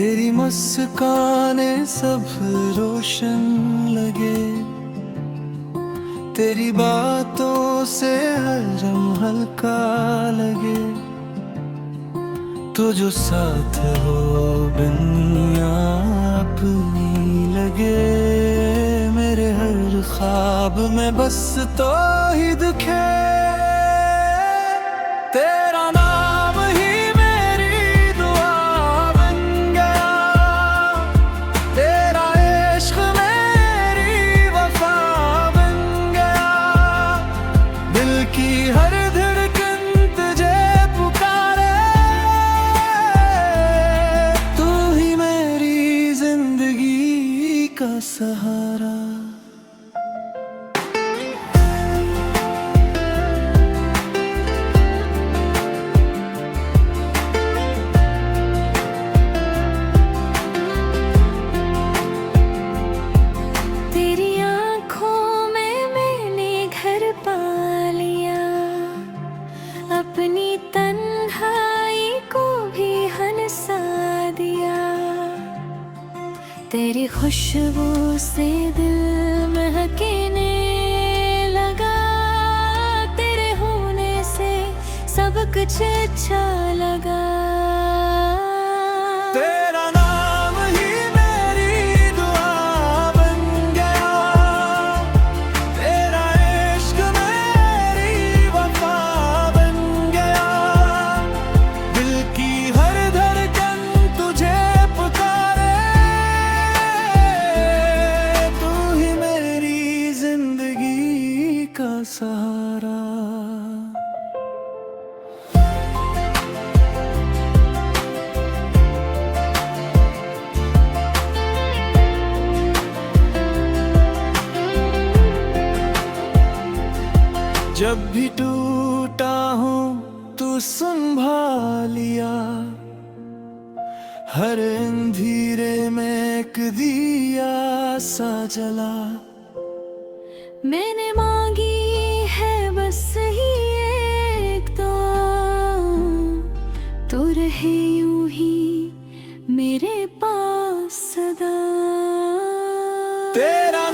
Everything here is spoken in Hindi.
तेरी मुस्काने सब रोशन लगे, तेरी बातों से हर रंग हल्का लगे। तो जो साथ हो दुनिया अपनी लगे, मेरे हर ख्वाब में बस तो ही दिखे तेरा नाम ही मेरी दुआ बन गया, तेरा इश्क मेरी वफा बन गया। दिल की हर धड़कन तुझे पुकारे, तू ही मेरी जिंदगी का सहारा। अपनी तन्हाई को भी हंसा दिया, तेरी खुशबू से दिल महकने लगा। तेरे होने से सब कुछ अच्छा लगा। तेरा नाम ही मेरी दुआ बन गया, तेरा इश्क मेरी वफा बन गया। दिल की हर धड़कन तुझे पुकारे, तू ही मेरी जिंदगी का सहारा। जब भी टूटा हूँ तू संभालिया, हर अंधेरे में एक दिया सा जला। मैंने मांगी है बस ही एक तो रहे यूं ही मेरे पास सदा। तेरा